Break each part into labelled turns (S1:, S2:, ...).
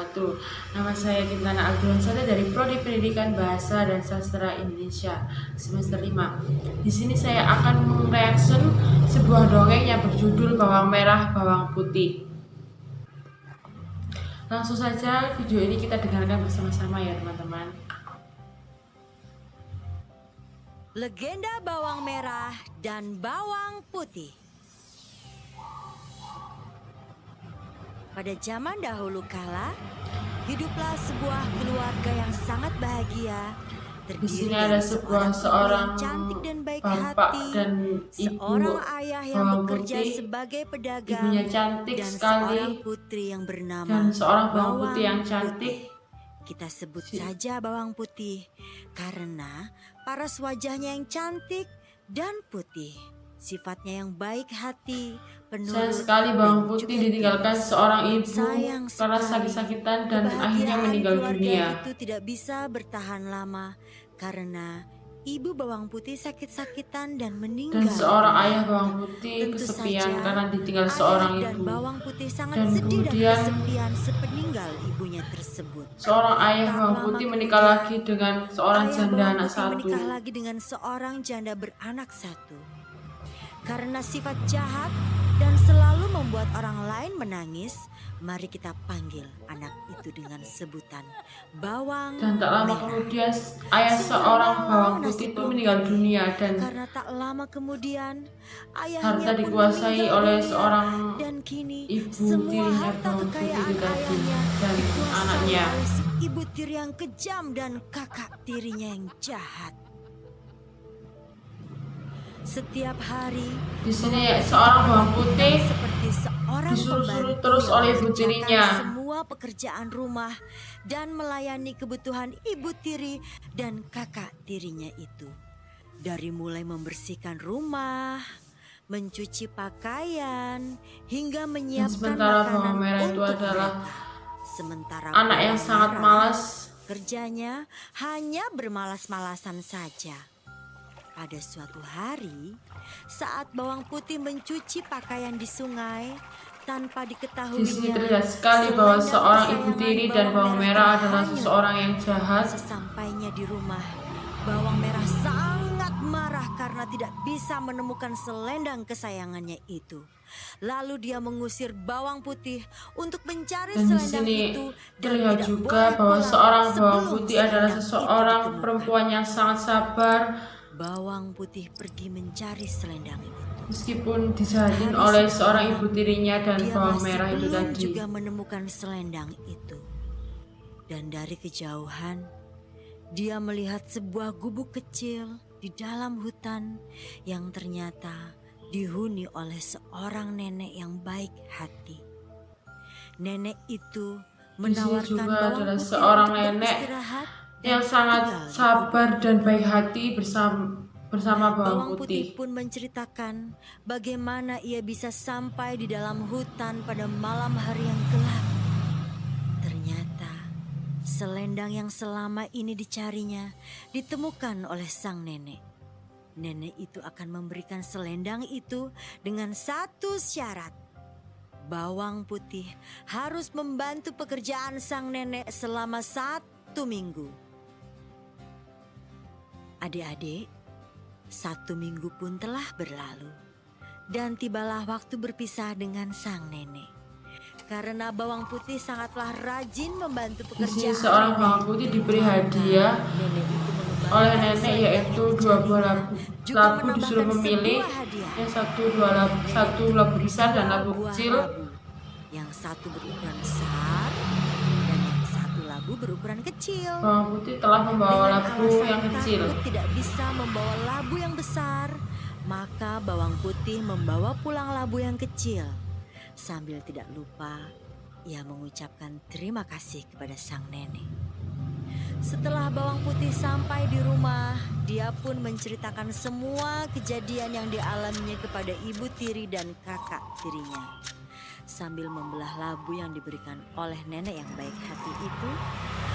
S1: wabarakatuh. Nama saya Tintana Abdulsada dari Prodi Pendidikan Bahasa dan Sastra Indonesia semester 5. Di sini saya akan mereaction sebuah dongeng yang berjudul Bawang Merah, Bawang Putih. Langsung saja video ini kita dengarkan bersama-sama ya teman-teman.
S2: Legenda bawang merah dan bawang putih. Pada zaman dahulu kala, hiduplah sebuah keluarga yang sangat bahagia.
S1: Di sini ada seorang
S2: cantik dan baik
S1: bapak
S2: hati,
S1: dan ibu
S2: seorang ayah yang
S1: bawang
S2: bekerja
S1: putih,
S2: sebagai pedagang,
S1: ibunya cantik
S2: dan
S1: sekali,
S2: seorang putri yang bernama
S1: dan seorang bawang putih yang cantik.
S2: Kita sebut saja bawang putih karena paras wajahnya yang cantik dan putih. Sifatnya yang baik hati,
S1: Sayang sekali bawang putih ditinggalkan seorang ibu karena sakit-sakitan dan akhirnya meninggal dunia.
S2: Itu tidak bisa bertahan lama karena ibu bawang putih sakit-sakitan dan meninggal.
S1: Dan seorang ayah bawang putih kesepian karena ditinggal seorang
S2: dan
S1: ibu.
S2: bawang putih sangat
S1: Dan
S2: sedih
S1: kemudian
S2: dan kesepian sepeninggal ibunya tersebut.
S1: Seorang ayah bawang putih menikah lagi dengan seorang janda anak satu.
S2: Menikah lagi dengan seorang janda beranak satu. Karena sifat jahat dan selalu membuat orang lain menangis, mari kita panggil anak itu dengan sebutan bawang
S1: Dan tak lama
S2: merah.
S1: kemudian ayah seorang bawang putih itu meninggal dunia dan
S2: karena tak lama kemudian
S1: harta dikuasai oleh seorang
S2: dan kini
S1: ibu
S2: semua
S1: tirinya
S2: harta
S1: bawang putih
S2: kekayaan
S1: itu tadi
S2: ayahnya
S1: dan
S2: dikuasai
S1: anaknya.
S2: oleh si ibu tiri yang kejam dan kakak tirinya yang jahat. Setiap hari
S1: Di sini seorang bawang putih
S2: seperti seorang
S1: disuruh-suruh
S2: pembantu
S1: terus
S2: yang
S1: oleh ibu
S2: mengerjakan
S1: tirinya.
S2: semua pekerjaan rumah dan melayani kebutuhan ibu tiri dan kakak tirinya itu. Dari mulai membersihkan rumah, mencuci pakaian, hingga menyiapkan
S1: sementara
S2: makanan
S1: bawang merah itu
S2: untuk
S1: adalah
S2: mereka. Sementara
S1: anak yang
S2: bawang
S1: sangat
S2: merah,
S1: malas.
S2: kerjanya hanya bermalas-malasan saja. Pada suatu hari, saat bawang putih mencuci pakaian di sungai, tanpa diketahuinya,
S1: Di sini terlihat sekali bahwa seorang ibu tiri dan bawang merah adalah seseorang yang jahat.
S2: Sesampainya di rumah, bawang merah sangat marah karena tidak bisa menemukan selendang kesayangannya itu. Lalu dia mengusir bawang putih untuk mencari
S1: Dan di
S2: selendang
S1: sini
S2: itu.
S1: terlihat
S2: tidak
S1: juga
S2: boleh
S1: bahwa
S2: pulang
S1: seorang bawang
S2: sebelum
S1: putih adalah
S2: selendang itu
S1: seseorang
S2: ditemukan.
S1: perempuan yang sangat sabar.
S2: Bawang putih pergi mencari selendang itu.
S1: Meskipun dijahatin oleh seorang ibu tirinya dan
S2: Dia
S1: bawang
S2: masih
S1: merah itu
S2: belum
S1: tadi.
S2: juga menemukan selendang itu. Dan dari kejauhan, dia melihat sebuah gubuk kecil di dalam hutan yang ternyata dihuni oleh seorang nenek yang baik hati. Nenek itu menawarkan
S1: juga
S2: bawang
S1: adalah
S2: putih
S1: seorang
S2: untuk
S1: nenek
S2: beristirahat
S1: yang
S2: dan
S1: sangat
S2: tinggal di
S1: sabar dan baik hati bersama bawang putih.
S2: pun menceritakan bagaimana ia bisa sampai di dalam hutan pada malam hari yang gelap. Ternyata selendang yang selama ini dicarinya ditemukan oleh sang nenek. Nenek itu akan memberikan selendang itu dengan satu syarat. Bawang putih harus membantu pekerjaan sang nenek selama 1 minggu. Adik-adik, 1 minggu pun telah berlalu dan tibalah waktu berpisah dengan sang nenek. Karena bawang putih sangatlah rajin membantu
S1: Di
S2: pekerjaan
S1: sini seorang
S2: nenek,
S1: bawang putih diberi hadiah oleh nenek yaitu 2 buah labu. Disuruh memilih yang satu labu besar dan labu kecil.
S2: Yang satu berukuran besar dan yang satu labu berukuran kecil.
S1: Bawang putih telah membawa labu yang kecil.
S2: Takut tidak bisa membawa labu yang besar, maka bawang putih membawa pulang labu yang kecil. Sambil tidak lupa, ia mengucapkan terima kasih kepada sang nenek. Setelah bawang putih sampai di rumah, dia pun menceritakan semua kejadian yang dialaminya kepada ibu tiri dan kakak tirinya. Sambil membelah labu yang diberikan oleh nenek yang baik hati itu,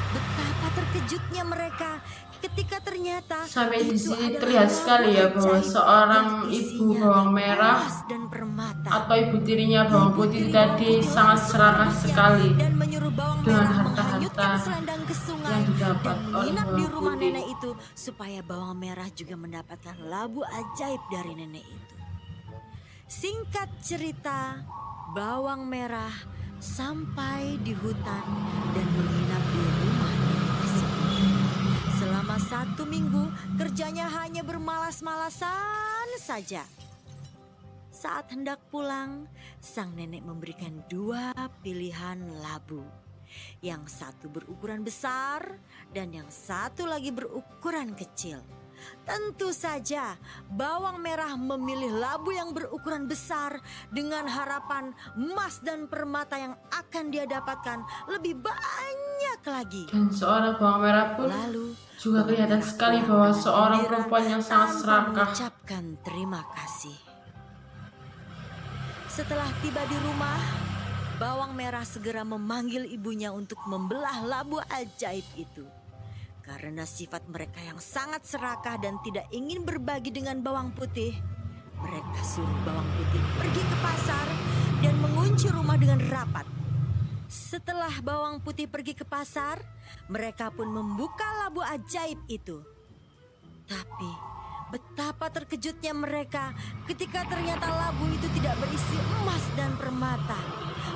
S2: betapa terkejutnya mereka ketika ternyata
S1: sampai di
S2: itu
S1: sini
S2: adalah
S1: terlihat sekali ya
S2: labu
S1: bahwa
S2: ajaib
S1: seorang
S2: yang
S1: ibu
S2: isinya
S1: bawang merah
S2: emas dan permata.
S1: atau ibu tirinya bawang putih tadi sangat serakah sekali.
S2: Dan menyuruh bawang
S1: dengan
S2: merah
S1: harta-harta
S2: menghanyutkan selendang ke sungai
S1: yang didapat
S2: dan
S1: oleh
S2: menginap di
S1: bawang
S2: rumah
S1: putih.
S2: nenek itu supaya bawang merah juga mendapatkan labu ajaib dari nenek itu. Singkat cerita, bawang merah sampai di hutan dan menginap di rumah nenek tersebut. Selama 1 minggu, kerjanya hanya bermalas-malasan saja. Saat hendak pulang, sang nenek memberikan 2 pilihan labu. Yang satu berukuran besar dan yang satu lagi berukuran kecil. Tentu saja bawang merah memilih labu yang berukuran besar dengan harapan emas dan permata yang akan dia dapatkan lebih banyak lagi.
S1: Dan seorang bawang merah pun
S2: Lalu
S1: juga
S2: bawang
S1: kelihatan
S2: merah
S1: sekali
S2: pulang
S1: bahwa
S2: dengan
S1: seorang
S2: gembira
S1: perempuan yang sangat
S2: tanpa
S1: serakah.
S2: mengucapkan terima kasih. Setelah tiba di rumah, bawang merah segera memanggil ibunya untuk membelah labu ajaib itu. Karena sifat mereka yang sangat serakah dan tidak ingin berbagi dengan bawang putih, mereka suruh bawang putih pergi ke pasar dan mengunci rumah dengan rapat. Setelah bawang putih pergi ke pasar, mereka pun membuka labu ajaib itu. Tapi betapa terkejutnya mereka ketika ternyata labu itu tidak berisi emas dan permata,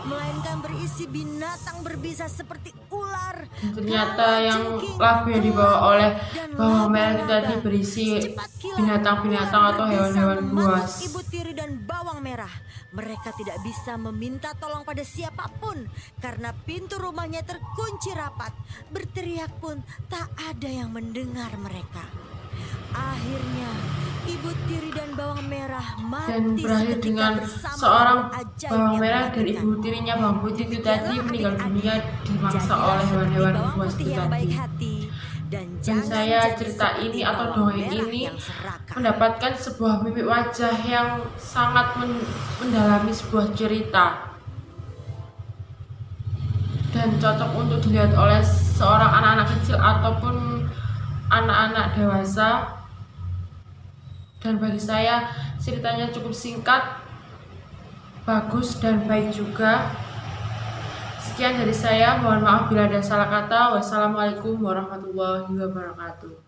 S2: melainkan berisi binatang berbisa seperti ular.
S1: Ternyata yang
S2: kalajengking,
S1: labu yang dibawa oleh
S2: dan
S1: bawang merah itu
S2: laba-laba.
S1: tadi berisi
S2: Secepat kilat,
S1: binatang-binatang
S2: ular
S1: atau
S2: berbisa
S1: hewan-hewan
S2: mematuk
S1: buas.
S2: Ibu Tiri dan bawang merah. Mereka tidak bisa meminta tolong pada siapapun karena pintu rumahnya terkunci rapat. Berteriak pun tak ada yang mendengar mereka. Akhirnya Ibu Tiri dan bawang merah mati
S1: Dan berakhir
S2: seketika
S1: dengan
S2: bersama
S1: seorang
S2: labu ajaib
S1: bawang
S2: yang
S1: merah dan
S2: mematikan.
S1: ibu tirinya bawang putih itu tadi
S2: Demikianlah
S1: meninggal
S2: adik-adik,
S1: dunia dimangsa
S2: jadilah
S1: oleh
S2: seperti
S1: hewan-hewan
S2: bawang
S1: buas
S2: putih
S1: itu
S2: yang baik
S1: tadi.
S2: hati dan
S1: Dan
S2: jangan
S1: saya
S2: jadi
S1: cerita
S2: seperti
S1: ini atau
S2: bawang
S1: dongeng
S2: merah
S1: ini
S2: yang serakah.
S1: mendapatkan sebuah mimik wajah yang sangat mendalami sebuah cerita dan cocok untuk dilihat oleh seorang anak-anak kecil ataupun anak-anak dewasa. Dan bagi saya ceritanya cukup singkat, bagus dan baik juga. Sekian dari saya, mohon maaf bila ada salah kata. Wassalamualaikum warahmatullahi wabarakatuh.